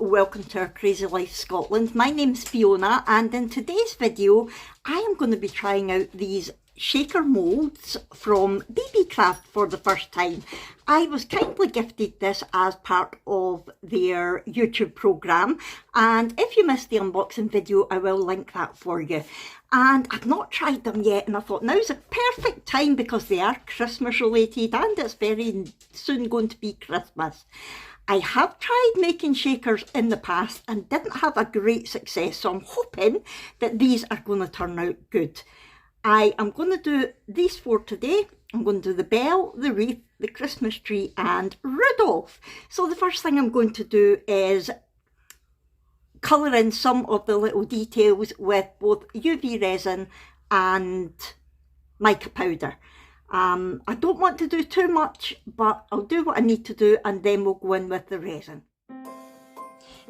welcome to our Crazy Life Scotland. My name's Fiona, and in today's video I am going to be trying out these shaker moulds from Beebeecraft for the first time. I was kindly gifted this as part of their YouTube programme, and if you missed the unboxing video I will link that for you. And I've not tried them yet, and I thought now's a perfect time because they are Christmas related and it's very soon going to be Christmas. I have tried making shakers in the past and didn't have a great success, so I'm hoping that these are going to turn out good. I am going to do these four today. I'm going to do the bell, the wreath, the Christmas tree and Rudolph. So the first thing I'm going to do is colour in some of the little details with both UV resin and mica powder. I don't want to do too much, but I'll do what I need to do and then we'll go in with the resin.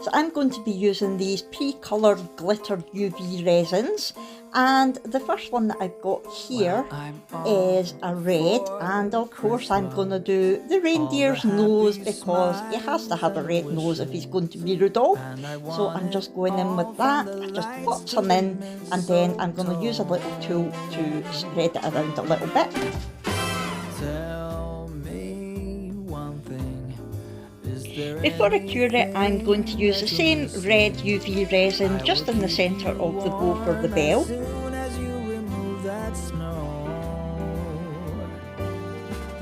So I'm going to be using these pre-coloured glittered UV resins, and the first one that I've got here is a red, and of course I'm going to do the reindeer's nose because he has to have a red nose if he's going to be Rudolph. So I'm just going in with that. I just put some in and then I'm going to use a little tool to spread it around a little bit. Before I cure it, I'm going to use the same red UV resin just in the centre of the bow for the bell.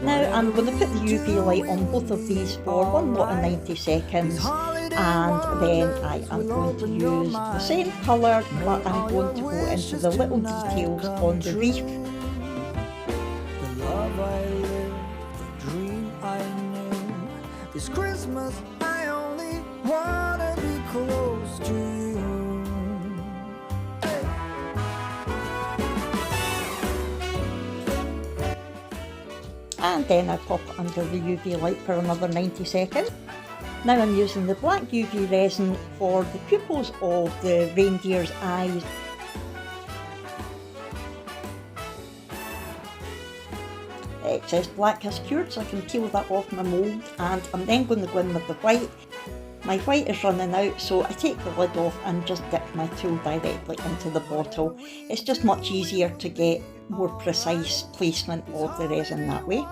Now I'm going to put the UV light on both of these for one lot of 90 seconds, and then I am going to use the same colour, but I'm going to go into the little details on the wreath. This Christmas I only wanna be close to you. Hey. And then I pop it under the UV light for another 90 seconds. Now I'm using the black UV resin for the pupils of the reindeer's eyes. Excess black has cured, so I can peel that off my mould, and I'm then going to go in with the white. My white is running out, so I take the lid off and just dip my tool directly into the bottle. It's just much easier to get more precise placement of the resin that way.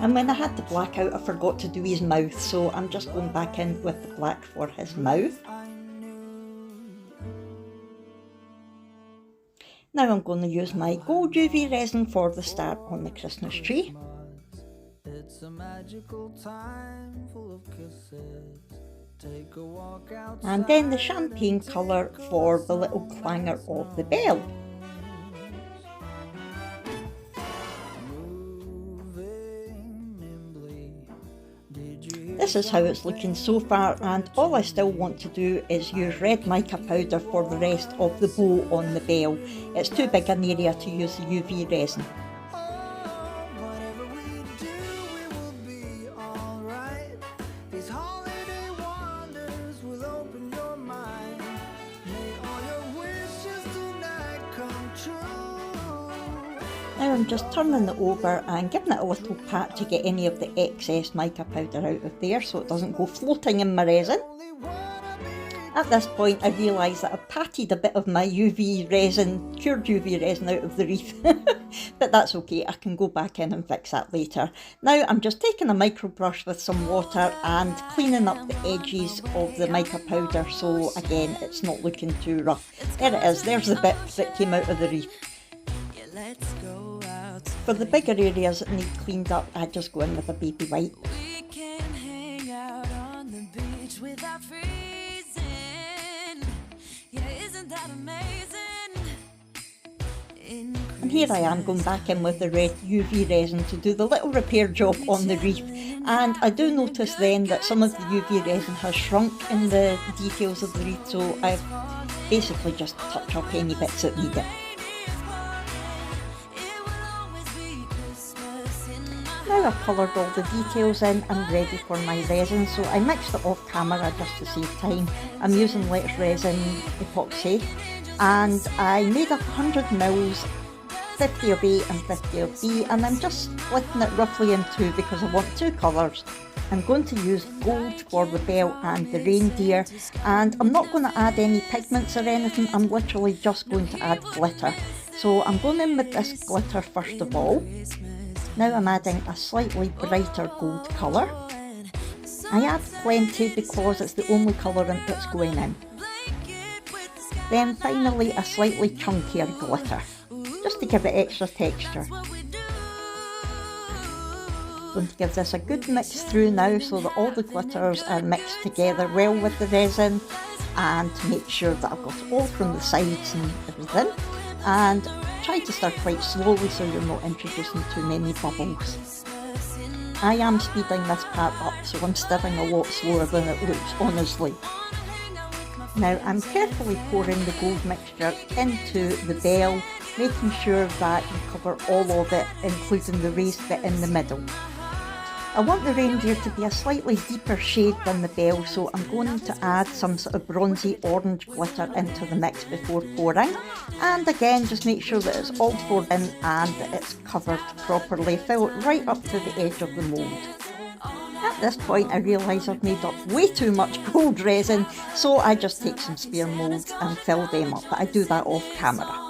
And when I had the black out I forgot to do his mouth, so I'm just going back in with the black for his mouth. Now I'm going to use my gold UV resin for the star on the Christmas tree. And then the champagne colour for the little clanger of the bell. This is how it's looking so far, and all I still want to do is use red mica powder for the rest of the bow on the bell. It's too big an area to use the UV resin. Now I'm just turning it over and giving it a little pat to get any of the excess mica powder out of there so it doesn't go floating in my resin. At this point I realise that I've patted a bit of my UV resin, cured UV resin out of the wreath, but that's okay, I can go back in and fix that later. Now I'm just taking a micro brush with some water and cleaning up the edges of the mica powder so again it's not looking too rough. There it is, there's the bit that came out of the wreath. For the bigger areas that need cleaned up, I just go in with a baby wipe. We can hang out on the beach without freezing. Yeah, isn't that amazing? And here I am going back in with the red UV resin to do the little repair job on the wreath. And I do notice then that some of the UV resin has shrunk in the details of the wreath, so I've basically just touched up any bits that need it. Now I've coloured all the details in, I'm ready for my resin, so I mixed it off camera just to save time. I'm using Let's Resin epoxy, and I made up 100 mils 50 of A and 50 of B, and I'm just splitting it roughly in two because I want two colours. I'm going to use gold for the bell and the reindeer, and I'm not going to add any pigments or anything, I'm literally just going to add glitter. So I'm going in with this glitter first of all. Now I'm adding a slightly brighter gold colour. I add plenty because it's the only colourant that's going in. Then finally a slightly chunkier glitter, just to give it extra texture. Going to give this a good mix through now so that all the glitters are mixed together well with the resin, and to make sure that I've got it all from the sides and everything. And try to stir quite slowly so you're not introducing too many bubbles. I am speeding this part up, so I'm stirring a lot slower than it looks, honestly. Now I'm carefully pouring the gold mixture into the bell, making sure that you cover all of it, including the raised bit in the middle. I want the reindeer to be a slightly deeper shade than the bell, so I'm going to add some sort of bronzy orange glitter into the mix before pouring. And again, just make sure that it's all poured in and that it's covered properly. Fill it right up to the edge of the mould. At this point I realise I've made up way too much gold resin, so I just take some spare moulds and fill them up, but I do that off camera.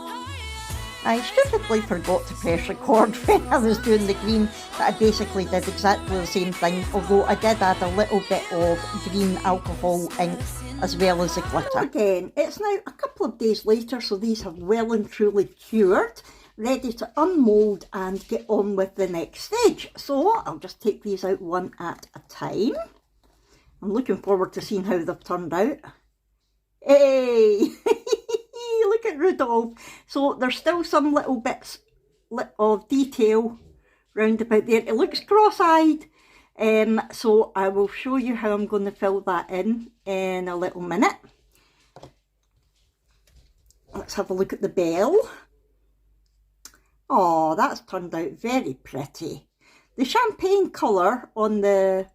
I stupidly forgot to press record when I was doing the green, but I basically did exactly the same thing, although I did add a little bit of green alcohol ink as well as the glitter. Again, it's now a couple of days later, so these have well and truly cured, ready to unmould and get on with the next stage. So I'll just take these out one at a time. I'm looking forward to seeing how they've turned out. Hey! Look at Rudolph. So there's still some little bits of detail round about there. It looks cross-eyed. So I will show you how I'm going to fill that in a little minute. Let's have a look at the bell. Oh, that's turned out very pretty. The champagne colour on the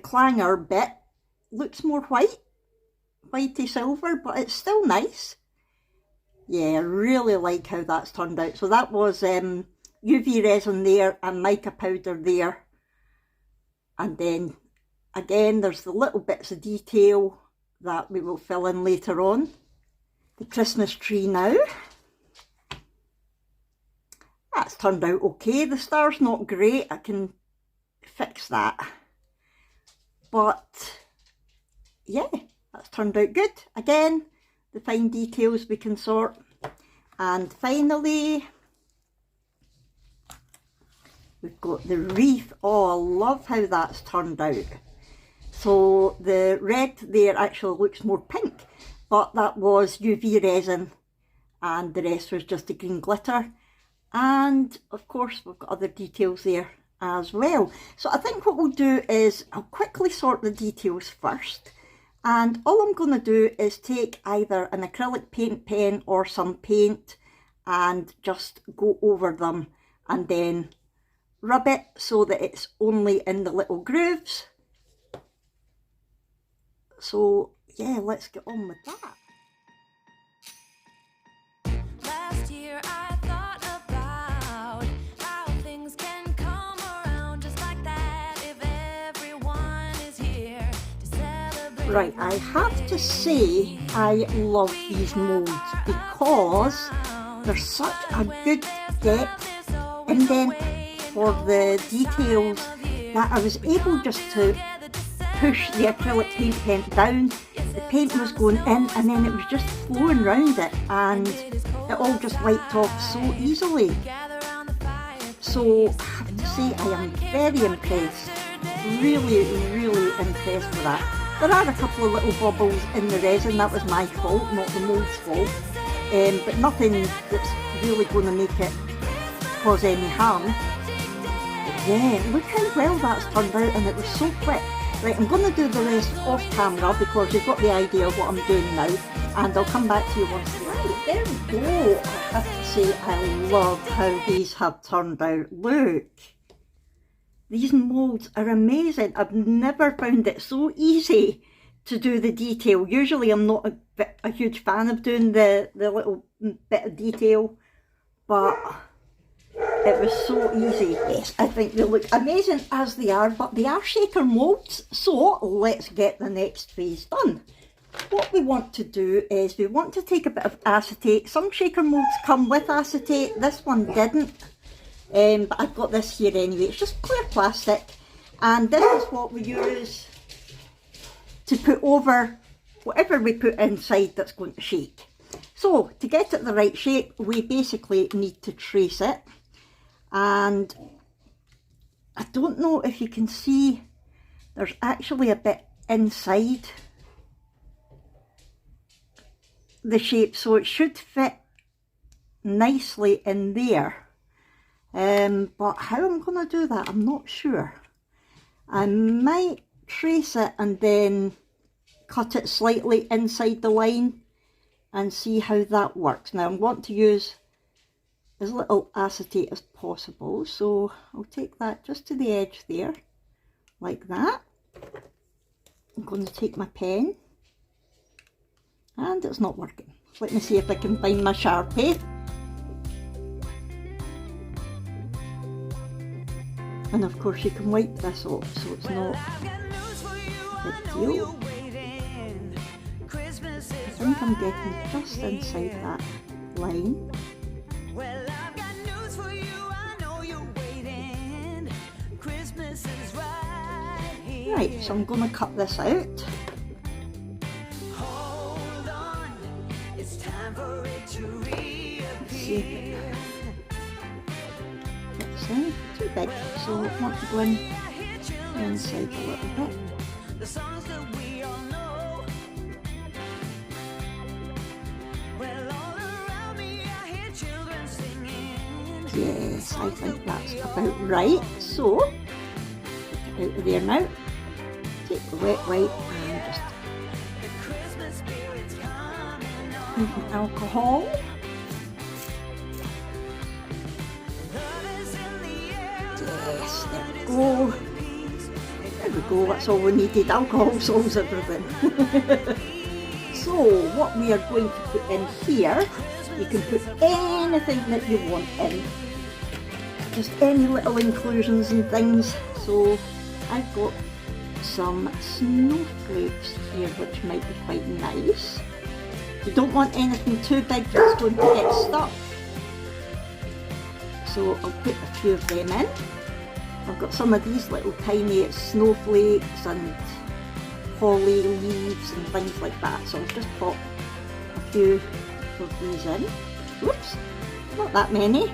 clanger bit looks more whitey silver, but it's still nice. Yeah, I really like how that's turned out. So that was UV resin there and mica powder there. And then again, there's the little bits of detail that we will fill in later on. The Christmas tree now. That's turned out okay. The star's not great. I can fix that. But yeah, that's turned out good. Again, the fine details we can sort. And finally, we've got the wreath. Oh, I love how that's turned out. So the red there actually looks more pink, but that was UV resin and the rest was just the green glitter. And of course we've got other details there as well. So I think what we'll do is I'll quickly sort the details first. And all I'm going to do is take either an acrylic paint pen or some paint and just go over them and then rub it so that it's only in the little grooves. So yeah, let's get on with that. Last year I thought about how things can come around just like that if everyone is here to celebrate. Right, I have to say I love these moulds because they're such a good depth indent for the details that I was able just to push the acrylic paint pen down, the paint was going in and then it was just flowing around it and it all just wiped off so easily. So I have to say I am very impressed, really impressed with that. There are a couple of little bubbles in the resin, that was my fault, not the mould's fault, but nothing that's really going to make it cause any harm. But yeah, look how well that's turned out and it was so quick. Right, I'm going to do the rest off camera because you've got the idea of what I'm doing now, and I'll come back to you once. Right, there we go. I have to say I love how these have turned out. Look, these moulds are amazing. I've never found it so easy to do the detail. Usually I'm not a huge fan of doing the little bit of detail, but It was so easy. Yes, I think they look amazing as they are, but they are shaker moulds, so let's get the next phase done. What we want to do is we want to take a bit of acetate. Some shaker moulds come with acetate, this one didn't, but I've got this here anyway. It's just clear plastic, and this is what we use to put over whatever we put inside that's going to shake. So to get it the right shape, we basically need to trace it, and I don't know if you can see, there's actually a bit inside the shape, so it should fit nicely in there, but how I'm going to do that I'm not sure. I might trace it and then cut it slightly inside the line and see how that works. Now I'm going to use as little acetate as possible, so I'll take that just to the edge there, like that. I'm going to take my pen, and it's not working. Let me see if I can find my Sharpie. And of course you can wipe this off, so it's not a big deal. I think I'm getting just inside that line. Right, so I'm going to cut this out. Let's see if it fits in. Too big, so I want to go in inside a little bit. Yes, I think that's about right. So, get it out of there now. Take the wet wipe and just put some alcohol. Yes, there we go. There we go, that's all we needed. Alcohol solves everything. So, what we are going to put in here, you can put anything that you want in. Just any little inclusions and things. So, I've got some snowflakes here which might be quite nice. You don't want anything too big that's going to get stuck. So I'll put a few of them in. I've got some of these little tiny snowflakes and holly leaves and things like that. So I'll just pop a few of these in. Whoops, not that many.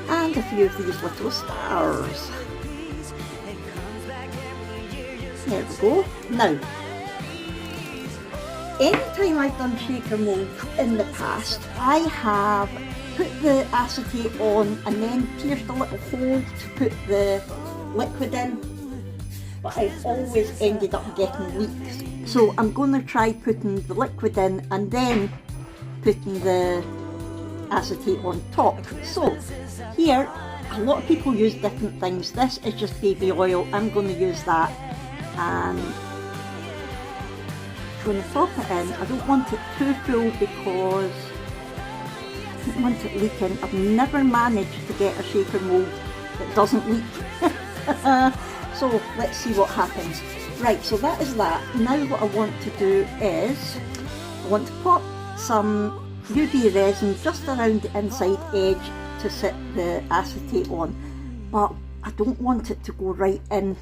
And a few of these little stars. There we go. Now, anytime I've done shaker mould in the past, I have put the acetate on and then pierced a little hole to put the liquid in, but I've always ended up getting leaks. So I'm going to try putting the liquid in and then putting the acetate on top. So here, a lot of people use different things. This is just baby oil. I'm going to use that. And I'm going to pop it in. I don't want it too full because I don't want it leaking. I've never managed to get a shaker mould that doesn't leak. So let's see what happens. Right, so that is that. Now what I want to do is I want to pop some UV resin just around the inside edge to sit the acetate on, but I don't want it to go right in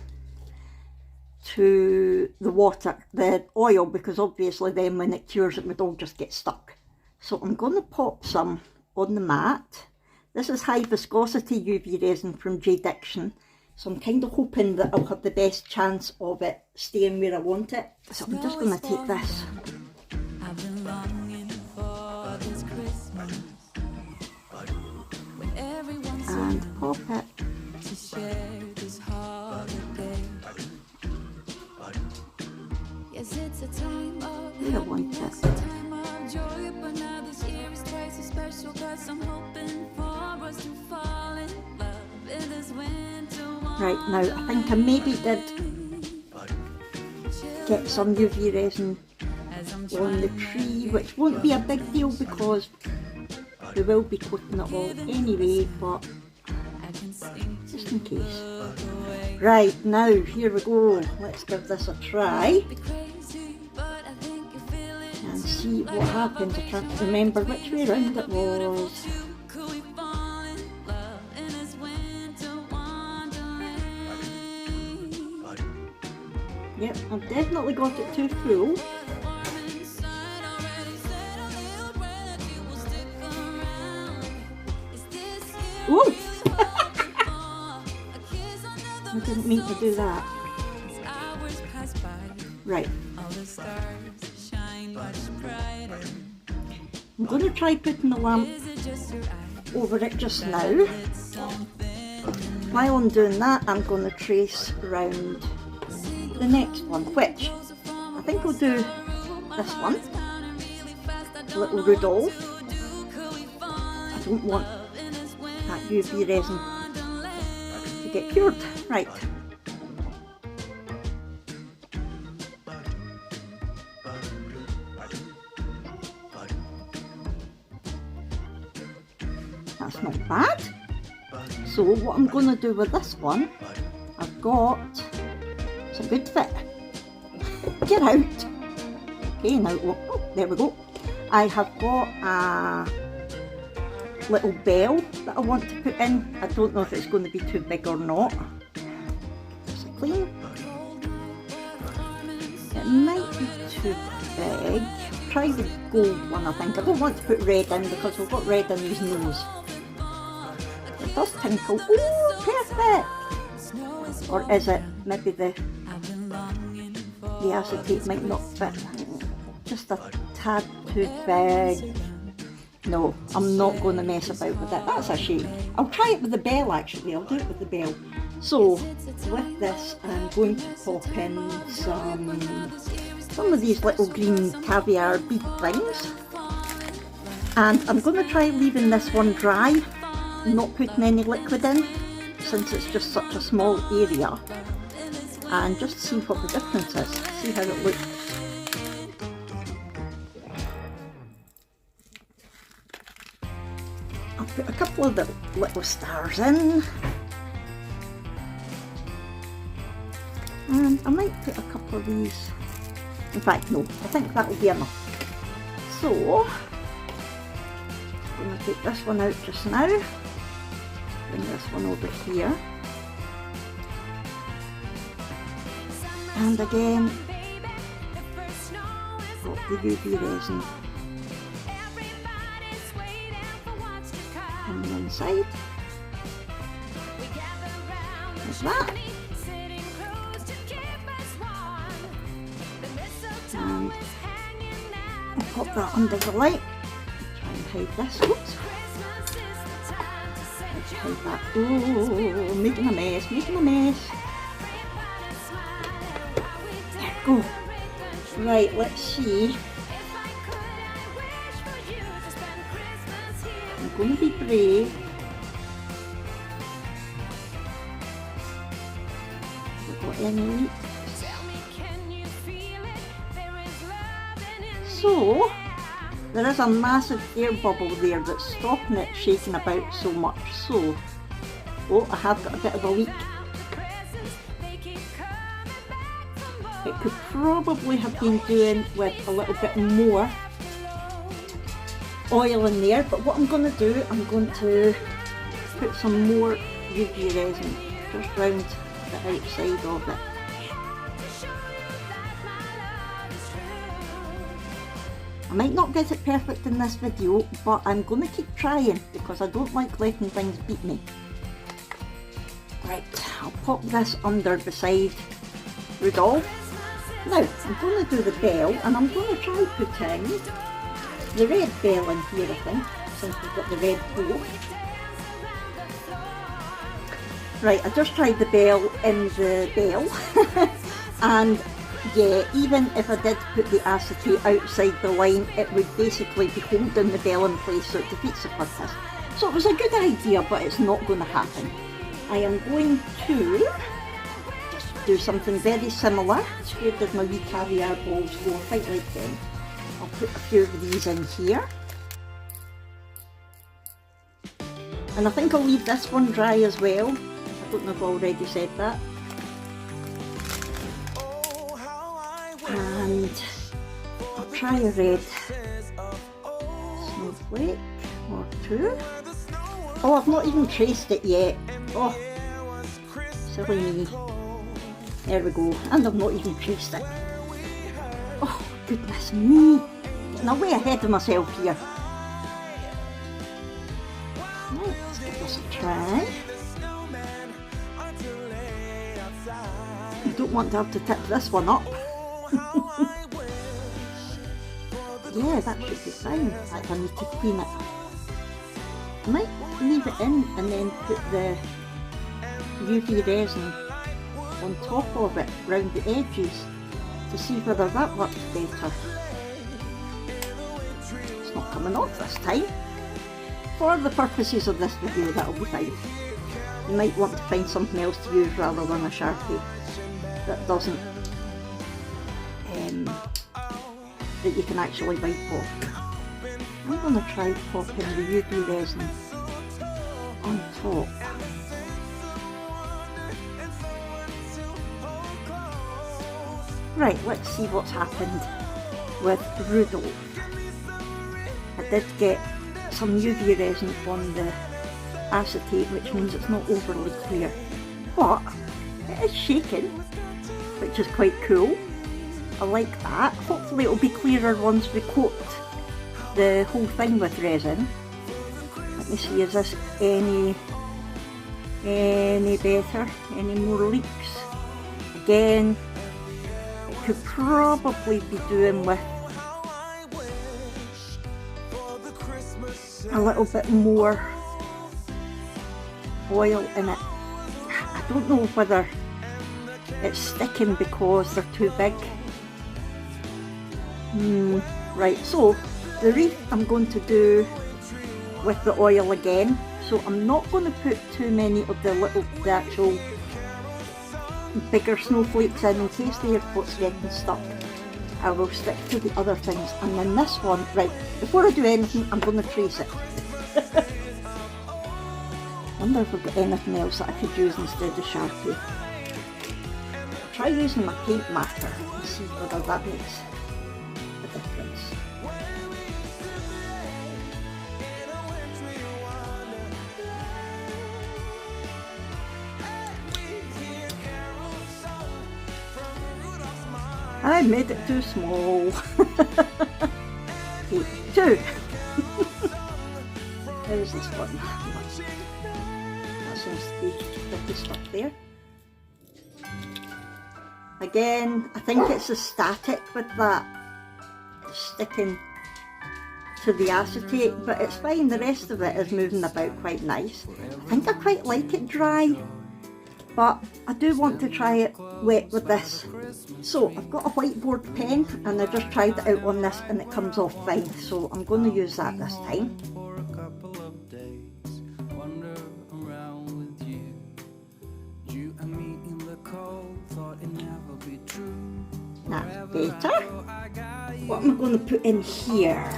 to the water, the oil, because obviously then when it cures it would all just get stuck. So I'm going to pop some on the mat. This is high viscosity UV resin from J. Diction, so I'm kind of hoping that I'll have the best chance of it staying where I want it. So I'm just going to take this and pop it. Where I want it. Right, now I think I maybe did get some UV resin on the tree, which won't be a big deal because We will be coating it all anyway, but just in case. Right, now here we go. Let's give this a try and see what happens. I can't remember which way round it was. Yep, I've definitely got it too full. Oh! I didn't mean to do that. Right. I'm going to try putting the lamp over it just now. While I'm doing that, I'm going to trace around the next one, which I think we'll do this one. Little Rudolph. I don't want that UV resin to get cured. Right. That's not bad. So what I'm going to do with this one, I've got, it's a good fit. Get out. Okay, now, oh, there we go. I have got a little bell that I want to put in. I don't know if it's going to be too big or not. Is it clean? It might be too big. Try the gold one, I think. I don't want to put red in because we've got red in his nose. It does tinkle. Oh, perfect! Or is it maybe the acetate might not fit? Just a tad too big. No, I'm not going to mess about with it. That's a shame. I'll try it with the bell actually. I'll do it with the bell. So with this I'm going to pop in some of these little green caviar bead things. And I'm going to try leaving this one dry, not putting any liquid in, since it's just such a small area. And just see what the difference is, see how it looks. I'll put a couple of the little stars in. And I might put a couple of these. In fact, no, I think that will be enough. So, I'm going to take this one out just now. Bring this one over here. And again, got the UV resin on the inside, like that. And I'll pop that under the light. Try and hide this. Oops. Let's hide that. Oh, making a mess, making a mess. There we go. Right, let's see. I'm going to be brave. Have I got any leaks? So, there is a massive air bubble there that's stopping it shaking about so much. So, oh, I have got a bit of a leak. It could probably have been doing with a little bit more oil in there, but what I'm going to do, I'm going to put some more UV resin just round the outside of it. I might not get it perfect in this video, but I'm going to keep trying because I don't like letting things beat me. Right, I'll pop this under beside Rudolph. Now, I'm going to do the bell, and I'm going to try putting the red bell in here, I think, since we've got the red bow. Right, I just tried the bell in the bell, and yeah, even if I did put the acetate outside the line, it would basically be holding the bell in place, so it defeats the purpose. So it was a good idea, but it's not going to happen. I am going to do something very similar. Where did my wee caviar balls go? I quite like them. I'll put a few of these in here. And I think I'll leave this one dry as well. I don't know if I've already said that. And I'll try a red snowflake or two. Oh, I've not even traced it yet. Oh, silly me. There we go. And I've not even traced it. Oh, goodness me. Getting way ahead of myself here. Right, let's give this a try. I don't want to have to tip this one up. Yeah, that should be fine. I need to clean it. I might leave it in and then put the UV resin on top of it, round the edges, to see whether that works better. It's not coming off this time. For the purposes of this video, that'll be fine. You might want to find something else to use rather than a Sharpie that doesn't, that you can actually wipe off. I'm going to try popping the UV resin on top. Right, let's see what's happened with Rudolph. I did get some UV resin on the acetate, which means it's not overly clear, but it is shaking, which is quite cool. I like that. Hopefully it'll be clearer once we coat the whole thing with resin. Let me see, is this any better? Any more leaks? Again, it could probably be doing with a little bit more oil in it. I don't know whether it's sticking because they're too big. Right, so the wreath I'm going to do with the oil again, so I'm not going to put too many of the actual bigger snowflakes in case the airport's getting stuck. I will stick to the other things, and then this one, right, before I do anything I'm going to trace it. I wonder if I've got anything else that I could use instead of Sharpie. I'll try using my paint marker and see whether that makes a difference. I made it too small. Okay, 2. How's this one? That seems to be pretty stuck there. Again, I think it's the static with that sticking to the acetate, but it's fine. The rest of it is moving about quite nice. I think I quite like it dry, but I do want to try it wet with this. So I've got a whiteboard pen and I just tried it out on this and it comes off fine, so I'm going to use that this time. That's better. What am I going to put in here?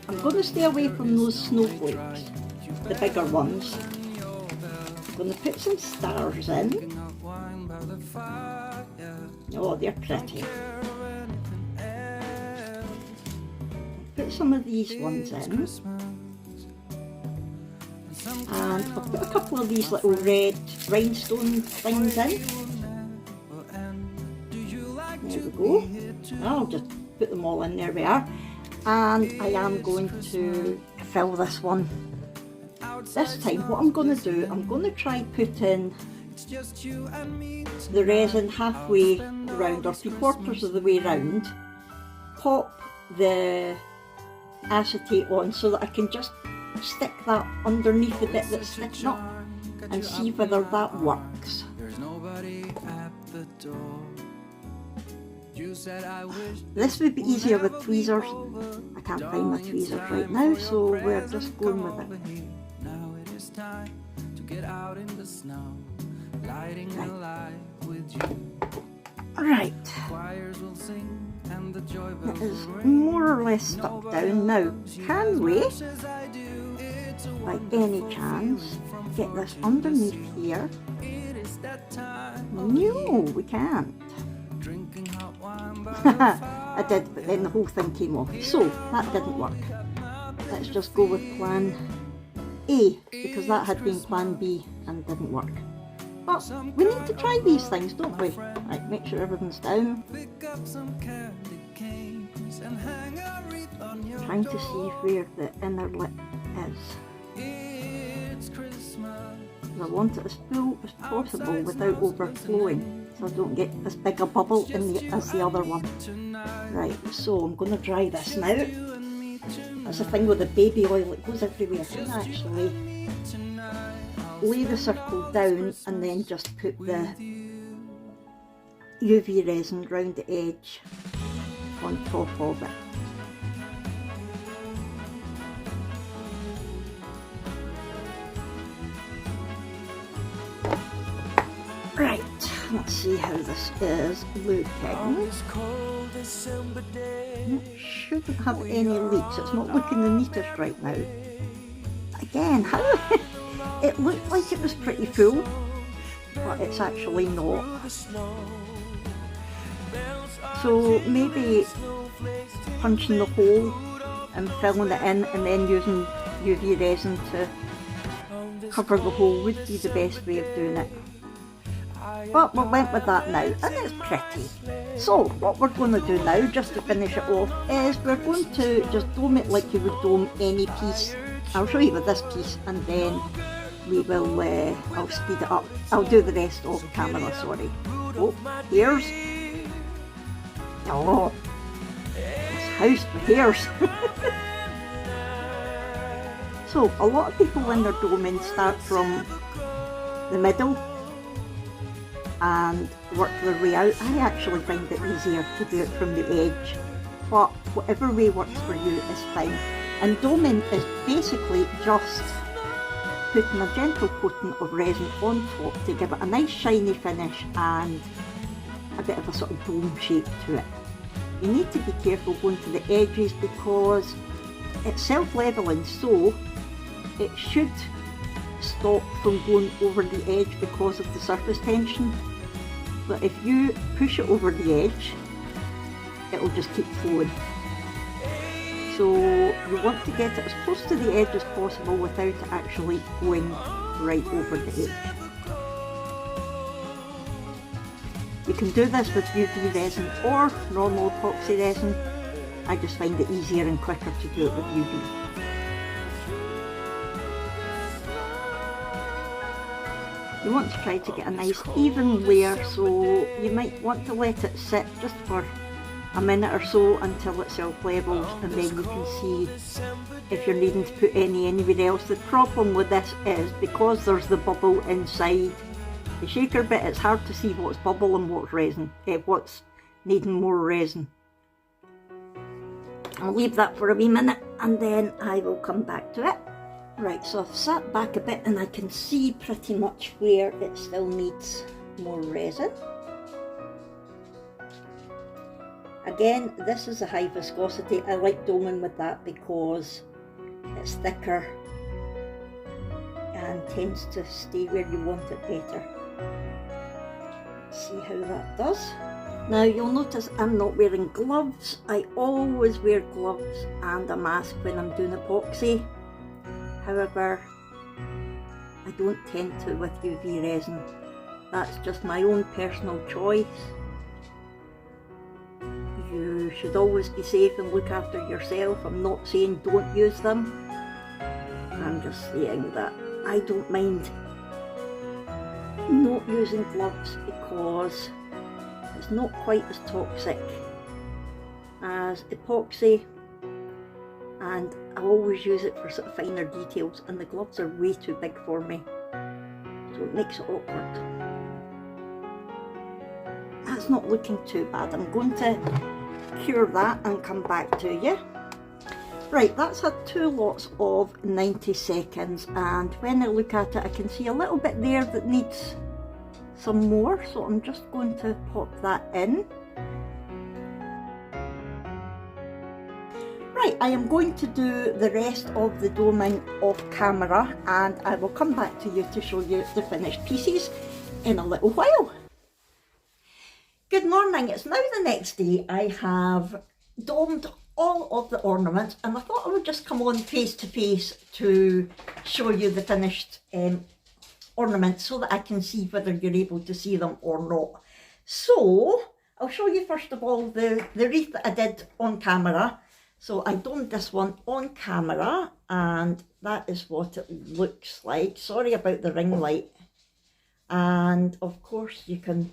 I'm going to stay away from those snowflakes, the bigger ones. I'm going to put some stars in. Oh, they're pretty. Put some of these ones in. And I'll put a couple of these little red rhinestone things in. There we go. I'll just put them all in, there we are. And I am going to fill this one. This time what I'm going to do, I'm going to try putting the resin halfway around or 3/4 of the way round, pop the acetate on so that I can just stick that underneath the bit that's sticking up and see whether that works. This would be easier with tweezers. I can't find my tweezers right now, so we're just going with it. Right. It is more or less stuck down now. Can we by any chance get this underneath here? No, we can't. I did, but then the whole thing came off, so that didn't work. Let's just go with plan A, because that had been plan B and didn't work. But we need to try these things, don't we? Right, make sure everything's down. Trying to see where the inner lip is. I want it as full as possible without overflowing, so I don't get as big a bubble as the other one. Right, so I'm going to dry this now. That's the thing with the baby oil, it goes everywhere. I actually lay the circle down and then just put the UV resin round the edge on top of it. Right, let's see how this is looking. It shouldn't have any leaks, it's not looking the neatest right now. Again, how it looked like it was pretty full, but it's actually not. So maybe punching the hole and filling it in and then using UV resin to cover the hole would be the best way of doing it. But we went with that now, and it's pretty. So what we're going to do now, just to finish it off, is we're going to just dome it like you would dome any piece. I'll show you with this piece, and then we will, I'll speed it up. I'll do the rest off camera, sorry. Oh, here's, oh, this house with hairs. So a lot of people when they're doming start from the middle and work their way out. I actually find it easier to do it from the edge, but whatever way works for you is fine. And doming is basically just putting a gentle coating of resin on top to give it a nice shiny finish and a bit of a sort of dome shape to it. You need to be careful going to the edges because it's self-leveling, so it should stop from going over the edge because of the surface tension, but if you push it over the edge it will just keep flowing. So you want to get it as close to the edge as possible without it actually going right over the edge. You can do this with UV resin or normal epoxy resin. I just find it easier and quicker to do it with UV. You want to try to get a nice even layer, so you might want to let it sit just for a minute or so until it self-levels, and then you can see if you're needing to put anywhere else. The problem with this is because there's the bubble inside the shaker bit, it's hard to see what's bubble and what's resin, what's needing more resin. I'll leave that for a wee minute and then I will come back to it. Right, so I've sat back a bit and I can see pretty much where it still needs more resin. Again, this is a high viscosity. I like doming with that because it's thicker and tends to stay where you want it better. See how that does. Now you'll notice I'm not wearing gloves. I always wear gloves and a mask when I'm doing epoxy. However, I don't tend to with UV resin. That's just my own personal choice. You should always be safe and look after yourself. I'm not saying don't use them. I'm just saying that I don't mind not using gloves because it's not quite as toxic as epoxy, and I always use it for sort of finer details, and the gloves are way too big for me, so it makes it awkward. That's not looking too bad. I'm going to cure that and come back to you. Right, that's had 2 lots of 90 seconds, and when I look at it I can see a little bit there that needs some more, so I'm just going to pop that in. Right, I am going to do the rest of the doming off camera, and I will come back to you to show you the finished pieces in a little while. Good morning, it's now the next day. I have domed all of the ornaments, and I thought I would just come on face to face to show you the finished ornaments so that I can see whether you're able to see them or not. So I'll show you first of all the wreath that I did on camera. So I domed this one on camera, and that is what it looks like. Sorry about the ring light. And of course you can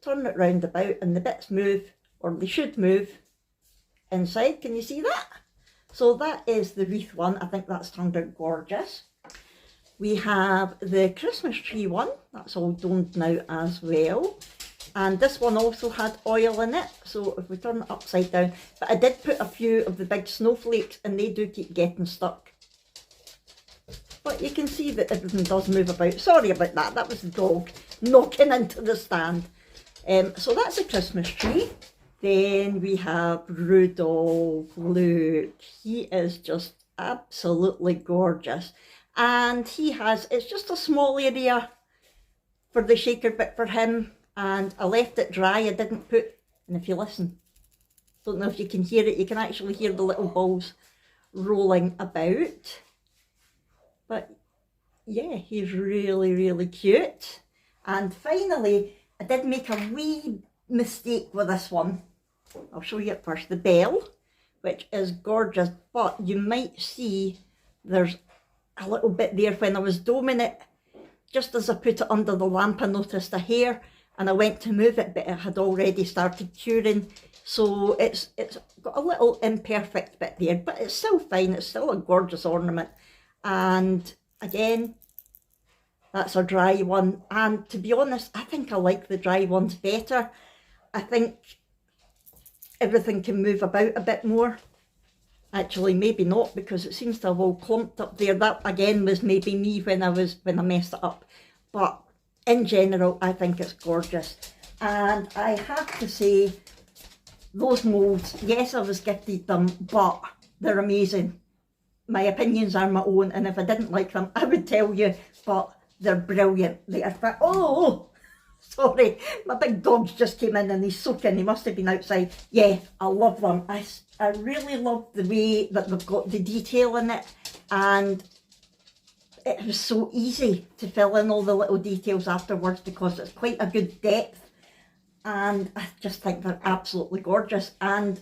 turn it round about and the bits move, or they should move inside. Can you see that? So that is the wreath one. I think that's turned out gorgeous. We have the Christmas tree one. That's all domed now as well. And this one also had oil in it, so if we turn it upside down, but I did put a few of the big snowflakes and they do keep getting stuck. But you can see that everything does move about. Sorry about that, that was the dog knocking into the stand. So that's a Christmas tree. Then we have Rudolph. Look, he is just absolutely gorgeous. And he has, it's just a small area for the shaker bit for him. And I left it dry, I didn't put, and if you listen, don't know if you can hear it, you can actually hear the little balls rolling about. But yeah, he's really, really cute. And finally, I did make a wee mistake with this one. I'll show you it first. The bell, which is gorgeous, but you might see there's a little bit there when I was doming it. Just as I put it under the lamp, I noticed a hair. And I went to move it, but it had already started curing. So it's got a little imperfect bit there, but it's still fine. It's still a gorgeous ornament. And again, that's a dry one. And to be honest, I think I like the dry ones better. I think everything can move about a bit more. Actually, maybe not, because it seems to have all clumped up there. That again was maybe me when I messed it up. But in general, I think it's gorgeous. And I have to say, those moulds, yes, I was gifted them, but they're amazing. My opinions are my own, and if I didn't like them, I would tell you, but they're brilliant. They are, oh, sorry, my big dog's just came in and he's soaking, he must have been outside. Yeah, I love them. I really love the way that they've got the detail in it, and it was so easy to fill in all the little details afterwards because it's quite a good depth, and I just think they're absolutely gorgeous. And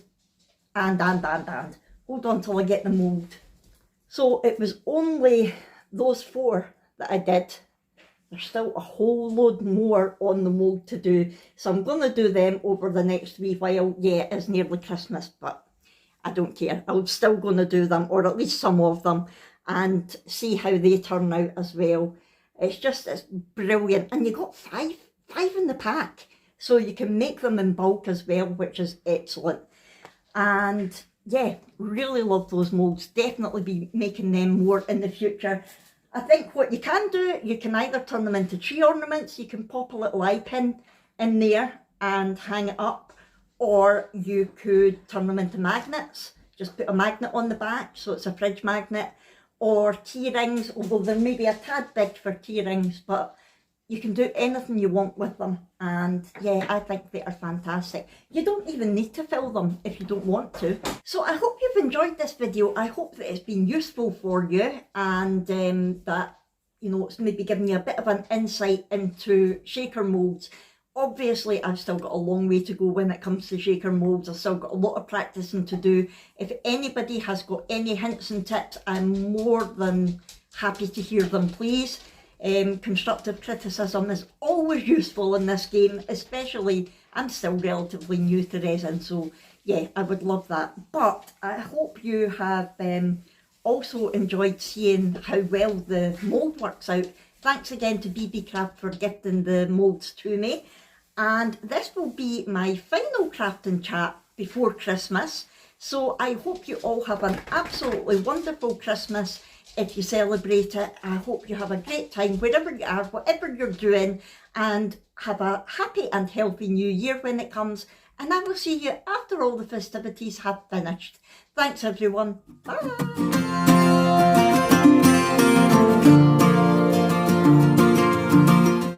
hold on till I get the mould. So it was only those 4 that I did. There's still a whole load more on the mould to do, so I'm going to do them over the next wee while. Yeah, it's nearly Christmas, but I don't care. I'm still going to do them, or at least some of them, and see how they turn out as well. It's brilliant. And you got five in the pack, so you can make them in bulk as well, which is excellent. And yeah, really love those moulds. Definitely be making them more in the future. I think what you can do, you can either turn them into tree ornaments, you can pop a little eye pin in there and hang it up, or you could turn them into magnets. Just put a magnet on the back so it's a fridge magnet. Or key rings, although they're maybe a tad big for key rings, but you can do anything you want with them. And yeah, I think they are fantastic. You don't even need to fill them if you don't want to. So I hope you've enjoyed this video. I hope that it's been useful for you, and that, you know, it's maybe given you a bit of an insight into shaker moulds. Obviously, I've still got a long way to go when it comes to shaker moulds. I've still got a lot of practicing to do. If anybody has got any hints and tips, I'm more than happy to hear them, please. Constructive criticism is always useful in this game, especially, I'm still relatively new to resin, so yeah, I would love that. But I hope you have also enjoyed seeing how well the mould works out. Thanks again to Beebeecraft for gifting the moulds to me. And this will be my final crafting chat before Christmas. So I hope you all have an absolutely wonderful Christmas. if you celebrate it. I hope you have a great time wherever you are, whatever you're doing, and have a happy and healthy new year when it comes. And I will see you after all the festivities have finished. Thanks everyone. Bye.